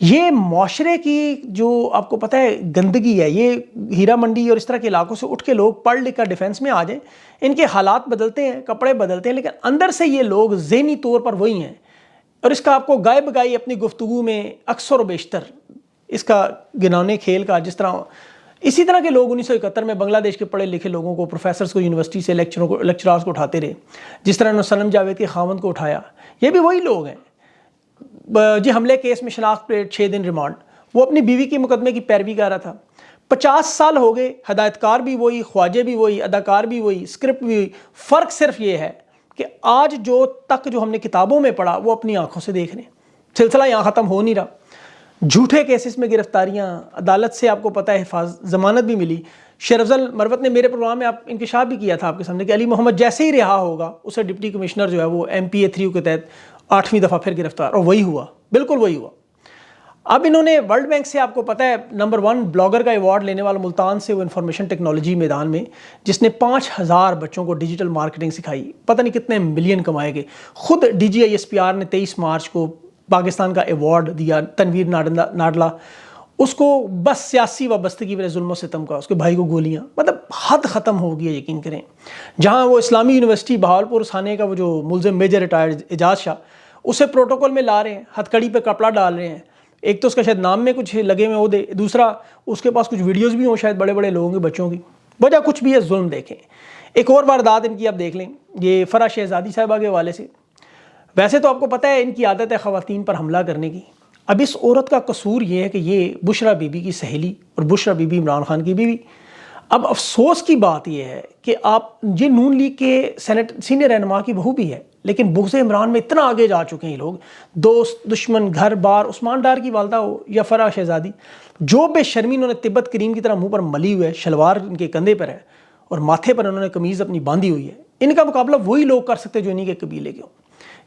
یہ معاشرے کی جو آپ کو پتہ ہے گندگی ہے، یہ ہیرا منڈی اور اس طرح کے علاقوں سے اٹھ کے لوگ پڑھ لکھ کر ڈیفینس میں آ جائیں، ان کے حالات بدلتے ہیں، کپڑے بدلتے ہیں، لیکن اندر سے یہ لوگ ذہنی طور پر وہی ہیں. اور اس کا آپ کو گائے بگائی اپنی گفتگو میں اکثر و بیشتر اس کا گنانے کھیل کا، جس طرح اسی طرح کے لوگ 1971 میں بنگلہ دیش کے پڑھے لکھے لوگوں کو، پروفیسرز کو یونیورسٹی سے لیکچرارز کو اٹھاتے رہے، جس طرح انہوں نے سنم جاوید کے خاوند کو اٹھایا. یہ بھی وہی لوگ ہیں. جی حملے کیس میں شناخت پلیٹ 6 دن ریمانڈ، وہ اپنی بیوی کے مقدمے کی پیروی کر رہا تھا. 50 سال ہو گئے، ہدایت کار بھی وہی، خواجے بھی وہی، اداکار بھی وہی، اسکرپٹ بھی وہی. فرق صرف یہ ہے کہ آج جو ہم نے کتابوں میں پڑھا وہ اپنی آنکھوں سے دیکھ رہے ہیں. سلسلہ یہاں ختم ہو نہیں رہا. جھوٹے کیسز میں گرفتاریاں، عدالت سے آپ کو پتہ ہے ضمانت بھی ملی. شیر افضل مروت نے میرے پروگرام میں انکشاف بھی کیا تھا آپ کے سامنے کہ علی محمد جیسے ہی رہا ہوگا اسے ڈپٹی کمشنر جو ہے وہ MPA 3 کے تحت 8ویں دفعہ پھر گرفتار، اور وہی ہوا، بالکل وہی ہوا. اب انہوں نے ورلڈ بینک سے آپ کو پتہ ہے نمبر 1 بلاگر کا ایوارڈ لینے والا ملتان سے، وہ انفارمیشن ٹیکنالوجی میدان میں، جس نے 5000 بچوں کو ڈیجیٹل مارکیٹنگ سکھائی، پتہ نہیں کتنے ملین کمائے گئے. خود DGISPR نے 23 مارچ کو پاکستان کا ایوارڈ دیا تنویر ناڈلا، اس کو بس سیاسی وابستگی وجہ ظلم و ستم کا، اس کے بھائی کو گولیاں، مطلب حد ختم ہو گئی ہے. یقین کریں جہاں وہ اسلامی یونیورسٹی بہاولپور تھانے کا وہ جو ملزم میجر ریٹائرڈ اعجاز شاہ، اسے پروٹوکول میں لا رہے ہیں، ہتھ کڑی پہ کپڑا ڈال رہے ہیں. ایک تو اس کا شاید نام میں کچھ لگے ہوئے عہدے، دوسرا اس کے پاس کچھ ویڈیوز بھی ہوں شاید بڑے بڑے لوگوں کے بچوں کی. وجہ کچھ بھی ہے، ظلم. دیکھیں ایک اور واردات ان کی آپ دیکھ لیں، یہ فرح شہزادی صاحبہ کے حوالے سے. ویسے تو آپ کو پتہ ہے ان کی عادت ہے خواتین پر حملہ کرنے کی. اب اس عورت کا قصور یہ ہے کہ یہ بشرا بی بی کی سہیلی اور بشرا بی بی عمران خان کی بیوی. اب افسوس کی بات یہ ہے کہ آپ یہ نون لیگ کے سینئر رہنما کی بہو بھی ہے، لیکن بغض عمران میں اتنا آگے جا چکے ہیں لوگ، دوست دشمن گھر بار. عثمان ڈار کی والدہ ہو یا فرح شہزادی، جو بے شرمی انہوں نے تبت کریم کی طرح منہ پر ملی ہوئے، شلوار ان کے کندھے پر ہے اور ماتھے پر انہوں نے قمیض اپنی باندھی ہوئی ہے، ان کا مقابلہ وہی لوگ کر سکتے جو انہی کے قبیلے کے ہوں.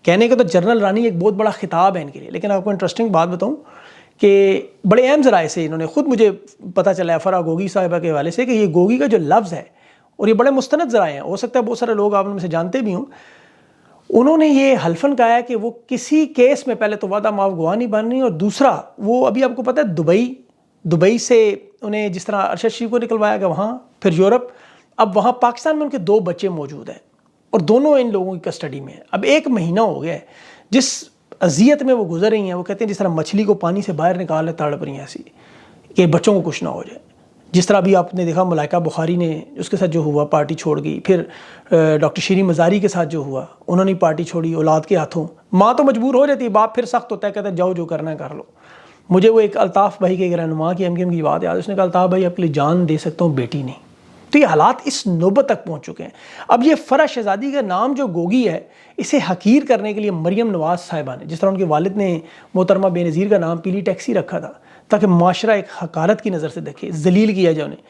کہنے کو تو جنرل رانی ایک بہت بڑا خطاب ہے ان کے لیے، لیکن آپ کو انٹرسٹنگ بات بتاؤں کہ بڑے اہم ذرائع سے انہوں نے خود مجھے پتہ چلا ہے فرح گوگی صاحبہ کے حوالے سے کہ یہ گوگی کا جو لفظ ہے، اور یہ بڑے مستند ذرائع ہیں، ہو سکتا ہے بہت سارے لوگ آپ ان میں سے جانتے بھی ہوں، انہوں نے یہ حلفاً کہا ہے کہ وہ کسی کیس میں پہلے تو وعدہ معاف گواہ نہیں بن رہی، اور دوسرا وہ ابھی آپ کو پتہ ہے دبئی سے انہیں جس طرح ارشد شریف کو نکلوایا گیا وہاں، پھر یورپ، اب وہاں پاکستان میں ان کے 2 بچے موجود ہیں اور دونوں ان لوگوں کی کسٹڈی میں ہیں. اب 1 مہینہ ہو گیا ہے جس اذیت میں وہ گزر رہی ہیں. وہ کہتے ہیں جس طرح مچھلی کو پانی سے باہر نکالے تڑپ رہی ہیں ایسی کہ بچوں کو کچھ نہ ہو جائے. جس طرح بھی آپ نے دیکھا ملائکہ بخاری نے اس کے ساتھ جو ہوا پارٹی چھوڑ گئی، پھر ڈاکٹر شیریں مزاری کے ساتھ جو ہوا انہوں نے پارٹی چھوڑی اولاد کے ہاتھوں. ماں تو مجبور ہو جاتی ہے، باپ پھر سخت ہوتا ہے، کہتا ہے جاؤ جو کرنا ہے کر لو. مجھے وہ ایک الطاف بھائی کے رہنما کی MKM کی بات یاد، اس نے کہا الطاف بھائی آپ کے لیے جان دے سکتا ہوں، بیٹی نہیں. تو یہ حالات اس نوبت تک پہنچ چکے ہیں. اب یہ فرح شہزادی کا نام جو گوگی ہے، اسے حقیر کرنے کے لیے مریم نواز صاحبہ نے، جس طرح ان کے والد نے محترمہ بے نظیر کا نام پیلی ٹیکسی رکھا تھا تاکہ معاشرہ ایک حقارت کی نظر سے دیکھے، ذلیل کیا جائے انہیں.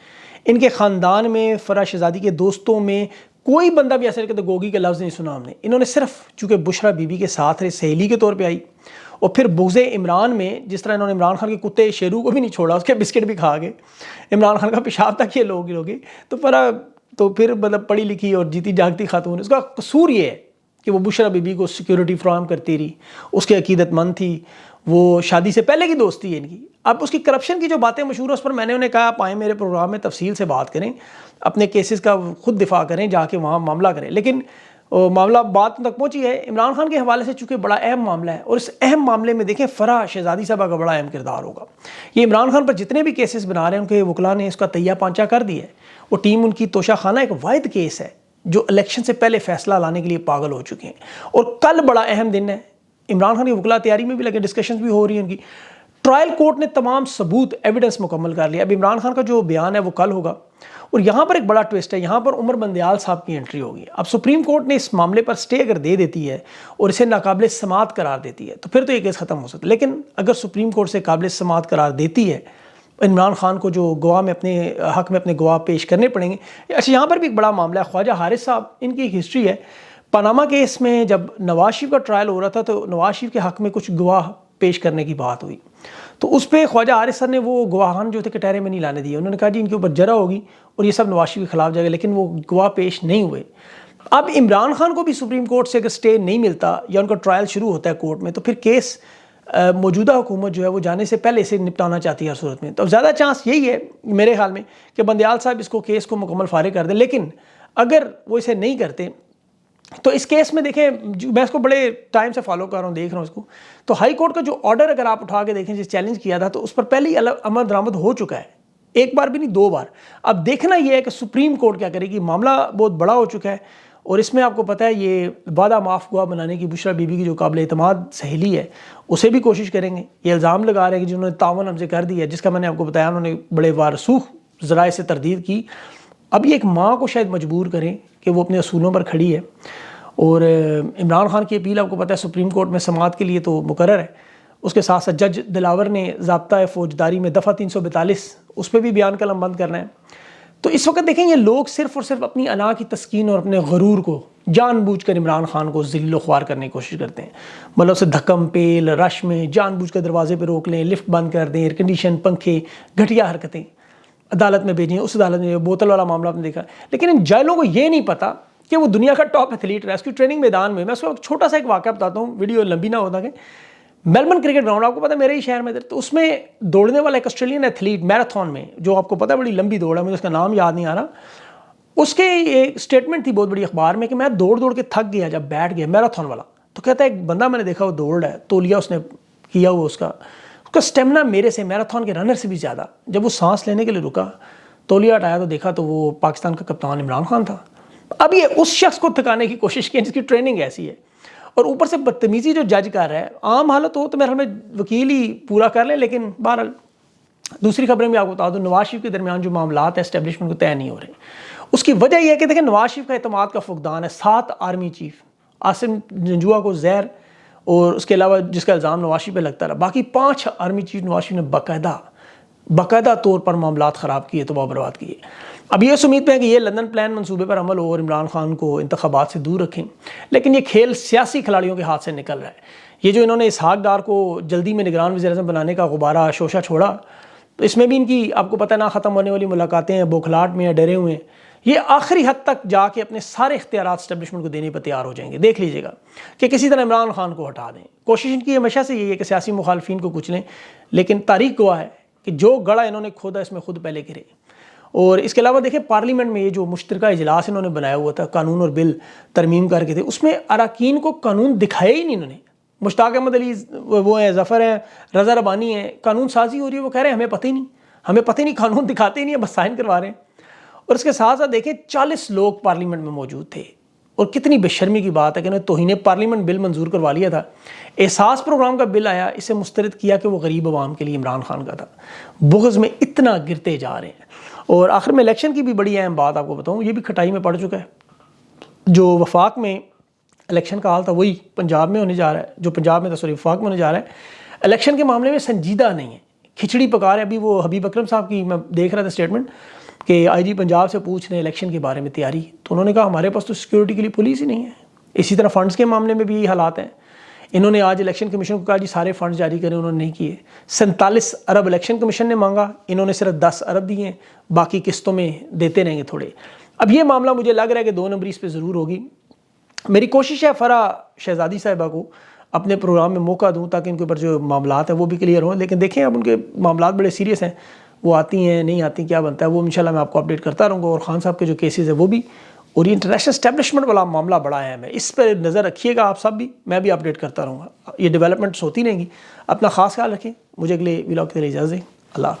ان کے خاندان میں، فرح شہزادی کے دوستوں میں کوئی بندہ بھی ایسا کہ گوگی کا لفظ نہیں سنا ہم نے. انہوں نے صرف چونکہ بشرا بی بی کے ساتھ رہے، سہیلی کے طور پہ آئی، اور پھر بغض عمران میں جس طرح انہوں نے عمران خان کے کتے شیرو کو بھی نہیں چھوڑا، اس کے بسکٹ بھی کھا گئے، عمران خان کا پیشاب تک یہ لوگ تو پھر مطلب پڑھی لکھی اور جیتی جاگتی خاتون. اس کا قصور یہ ہے کہ وہ بشرا بی بی کو سیکیورٹی فراہم کرتی رہی، اس کے عقیدت مند تھی، وہ شادی سے پہلے کی دوستی ہے ان کی. اب اس کی کرپشن کی جو باتیں مشہور ہیں اس پر میں نے انہیں کہا آپ آئیں میرے پروگرام میں تفصیل سے بات کریں، اپنے کیسز کا خود دفاع کریں، جا کے وہاں معاملہ کریں. لیکن معاملہ بات تک پہنچی ہے عمران خان کے حوالے سے، چونکہ بڑا اہم معاملہ ہے، اور اس اہم معاملے میں دیکھیں فرح شہزادی صاحبہ کا بڑا اہم کردار ہوگا. یہ عمران خان پر جتنے بھی کیسز بنا رہے ہیں ان کے وکلاء نے اس کا تہیہ پانچا کر دیا ہے. وہ ٹیم ان کی توشہ خانہ ایک واحد کیس ہے جو الیکشن سے پہلے فیصلہ لانے کے لیے پاگل ہو چکے ہیں. اور کل بڑا اہم دن ہے، عمران خان کے وکلاء تیاری میں بھی لگے، ڈسکشنز بھی ہو رہی ہیں ان کی. ٹرائل کورٹ نے تمام ثبوت ایویڈنس مکمل کر لیا. اب عمران خان کا جو بیان ہے وہ کل ہوگا. اور یہاں پر ایک بڑا ٹوسٹ ہے، یہاں پر عمر بندیال صاحب کی انٹری ہوگی. اب سپریم کورٹ نے اس معاملے پر سٹے اگر دے دیتی ہے اور اسے ناقابل سماعت قرار دیتی ہے تو پھر تو یہ کیس ختم ہو سکتا ہے. لیکن اگر سپریم کورٹ سے قابل سماعت قرار دیتی ہے، عمران خان کو جو گواہ میں اپنے حق میں اپنے گواہ پیش کرنے پڑیں گے. اچھا یہاں پر بھی ایک بڑا معاملہ ہے، خواجہ حارث صاحب، ان کی ایک ہسٹری ہے. پاناما کیس میں جب نواز شریف کا ٹرائل ہو رہا تھا تو نواز شریف کے حق میں کچھ گواہ پیش کرنے کی بات ہوئی، تو اس پہ خواجہ حارث صاحب نے وہ گواہان جو تھے کٹہرے میں نہیں لانے دیے. انہوں نے کہا جی ان کے اوپر جرح ہوگی اور یہ سب نواز شریف کے خلاف جائے گا، لیکن وہ گواہ پیش نہیں ہوئے. اب عمران خان کو بھی سپریم کورٹ سے اگر سٹے نہیں ملتا یا ان کا ٹرائل شروع ہوتا ہے کورٹ میں تو پھر کیس موجودہ حکومت جو ہے وہ جانے سے پہلے اسے نپٹانا چاہتی ہے ہر صورت میں. تو زیادہ چانس یہی ہے میرے خیال میں کہ بندیال صاحب اس کو کیس کو مکمل فارغ کر دیں. لیکن اگر وہ اسے نہیں کرتے تو اس کیس میں دیکھیں, میں اس کو بڑے ٹائم سے فالو کر رہا ہوں, دیکھ رہا ہوں اس کو, تو ہائی کورٹ کا جو آرڈر اگر آپ اٹھا کے دیکھیں جس چیلنج کیا تھا تو اس پر پہلے ہی عمل درآمد ہو چکا ہے, ایک بار بھی نہیں 2 بار. اب دیکھنا یہ ہے کہ سپریم کورٹ کیا کرے گی. معاملہ بہت بڑا ہو چکا ہے اور اس میں آپ کو پتہ ہے یہ وعدہ معاف گواہ بنانے کی بشرا بی بی کی جو قابل اعتماد سہیلی ہے اسے بھی کوشش کریں گے. یہ الزام لگا رہے ہیں کہ جنہوں نے تعاون ہم سے کر دیا ہے, جس کا میں نے آپ کو بتایا انہوں نے بڑے وارسوخ ذرائع سے تردید کی. اب یہ ایک ماں کو شاید مجبور کریں کہ وہ اپنے اصولوں پر کھڑی ہے. اور عمران خان کی اپیل آپ کو پتہ ہے سپریم کورٹ میں سماعت کے لیے تو مقرر ہے. اس کے ساتھ ساتھ جج دلاور نے ضابطہ فوجداری میں دفعہ 342 اس پہ بھی بیان قلم بند کرنا ہے. تو اس وقت دیکھیں یہ لوگ صرف اور صرف اپنی انا کی تسکین اور اپنے غرور کو جان بوجھ کر عمران خان کو ذلیل و خوار کرنے کی کوشش کرتے ہیں. مطلب اسے دھکم پیل رش میں جان بوجھ کر دروازے پہ روک لیں, لفٹ بند کر دیں, ایئر کنڈیشن پنکھے, گھٹیا حرکتیں, عدالت میں بھیجیں, اس عدالت میں بوتل والا معاملہ آپ نے دیکھا. لیکن ان جائلوں کو یہ نہیں پتا کہ وہ دنیا کا ٹاپ ایتھلیٹ ریسکیو ٹریننگ میدان میں اس کو چھوٹا سا ایک واقعہ بتاتا ہوں, ویڈیو لمبی نہ ہوتا کہ میلبرن کرکٹ گراؤنڈ آپ کو پتا ہے میرے ہی شہر میں, تو اس میں دوڑنے والا ایک آسٹریلین ایتھلیٹ میراتھن میں جو آپ کو پتا ہے بڑی لمبی دوڑ ہے, مجھے اس کا نام یاد نہیں آ رہا, اس کے ایک اسٹیٹمنٹ تھی بہت بڑی اخبار میں کہ میں دوڑ کے تھک گیا جب بیٹھ گیا میراتھن والا. تو کہتا ہے ایک بندہ میں نے دیکھا وہ دوڑ رہا ہے, تولیا اس نے کیا ہوا اس کا اسٹیمنا میرے سے میراتھن کے رنر سے بھی زیادہ. جب وہ سانس لینے کے لیے رکا تولیا ہٹایا تو دیکھا تو وہ پاکستان کا کپتان عمران خان تھا. اب یہ اس شخص کو تھکانے کی کوشش کی جس کی ٹریننگ ایسی ہے, اور اوپر سے بدتمیزی جو جج کر رہا ہے. عام حالت ہو تو میرے خیال میں وکیل ہی پورا کر لیں, لیکن بہرحال دوسری خبریں بھی آپ کو بتا دوں, نواز شریف کے درمیان جو معاملات ہیں اسٹیبلشمنٹ کو طے نہیں ہو رہے. اس کی وجہ یہ ہے کہ دیکھیں نواز شریف کا اعتماد کا فقدان ہے. 7 آرمی چیف عاصم جنجوعہ کو زہر اور اس کے علاوہ جس کا الزام نواز شریف پہ لگتا رہا, باقی 5 آرمی چیف نواز شریف نے باقاعدہ طور پر معاملات خراب کیے, تباہ برباد کیے. اب یہ امید پہ ہے کہ یہ لندن پلان منصوبے پر عمل ہو اور عمران خان کو انتخابات سے دور رکھیں. لیکن یہ کھیل سیاسی کھلاڑیوں کے ہاتھ سے نکل رہا ہے. یہ جو انہوں نے اسحاق ڈار کو جلدی میں نگران وزیر اعظم بنانے کا غبارہ شوشہ چھوڑا, تو اس میں بھی ان کی آپ کو پتہ نہ ختم ہونے والی ملاقاتیں ہیں, بوکھلاٹ میں ڈرے ہوئے ہیں. یہ آخری حد تک جا کے اپنے سارے اختیارات اسٹیبلشمنٹ کو دینے پر تیار ہو جائیں گے. دیکھ لیجیے گا کہ کسی طرح عمران خان کو ہٹا دیں. کوشش ان کی ہمیشہ سے یہی ہے کہ سیاسی مخالفین کو کچلیں, لیکن تاریخ گواہ ہے کہ جو گڑھا انہوں نے کھودا اس میں خود پہلے گرے. اور اس کے علاوہ دیکھیں پارلیمنٹ میں یہ جو مشترکہ اجلاس انہوں نے بنایا ہوا تھا قانون اور بل ترمیم کر کے تھے, اس میں اراکین کو قانون دکھایا ہی نہیں انہوں نے. مشتاق احمد علی وہ ہیں, ظفر ہیں, رضا ربانی ہیں, قانون سازی ہو رہی ہے, وہ کہہ رہے ہیں ہمیں پتہ ہی نہیں قانون دکھاتے ہی نہیں, بس سائن کروا رہے ہیں. اور اس کے ساتھ ساتھ دیکھیں 40 لوگ پارلیمنٹ میں موجود تھے, اور کتنی بے شرمی کی بات ہے کہ انہوں نے توہین پارلیمنٹ بل منظور کروا لیا تھا. احساس پروگرام کا بل آیا, اسے مسترد کیا کہ وہ غریب عوام کے لیے عمران خان کا تھا. بغض میں اتنا گرتے جا رہے ہیں. اور آخر میں الیکشن کی بھی بڑی اہم بات آپ کو بتاؤں, یہ بھی کھٹائی میں پڑ چکا ہے. جو وفاق میں الیکشن کا حال تھا وہی پنجاب میں ہونے جا رہا ہے, جو پنجاب میں تھا وفاق میں ہونے جا رہا ہے. الیکشن کے معاملے میں سنجیدہ نہیں ہے, کھچڑی پکا رہے. ابھی وہ حبیب اکرم صاحب کی میں دیکھ رہا تھا اسٹیٹمنٹ کہ آئی جی پنجاب سے پوچھ رہے ہیں الیکشن کے بارے میں تیاری, تو انہوں نے کہا ہمارے پاس تو سیکیورٹی کے لیے پولیس ہی نہیں ہے. اسی طرح فنڈز کے معاملے میں بھی یہی حالات ہیں. انہوں نے آج الیکشن کمیشن کو کہا جی سارے فنڈز جاری کریں, انہوں نے نہیں کیے. 47 ارب الیکشن کمیشن نے مانگا, انہوں نے صرف 10 ارب دیے ہیں, باقی قسطوں میں دیتے رہیں گے تھوڑے. اب یہ معاملہ مجھے لگ رہا ہے کہ 2 نمبری اس پہ ضرور ہوگی. میری کوشش ہے فرح شہزادی صاحبہ کو اپنے پروگرام میں موقع دوں تاکہ ان کے اوپر جو معاملات ہیں وہ بھی کلیئر ہوں. لیکن دیکھیں اب ان کے معاملات بڑے سیریس ہیں, وہ آتی ہیں نہیں آتی کیا بنتا ہے, وہ انشاءاللہ میں آپ کو اپڈیٹ کرتا رہوں گا. اور خان صاحب کے جو کیسز ہیں وہ بھی, اور یہ انٹرنیشنل اسٹیبلشمنٹ والا معاملہ بڑا اہم ہے, اس پہ نظر رکھیے گا آپ سب بھی, میں بھی اپڈیٹ کرتا رہوں گا. یہ ڈیولپمنٹس ہوتی رہیں گی. اپنا خاص خیال رکھیں. مجھے اگلے ولاگ کے لیے اجازت دیں. اللہ حافظ.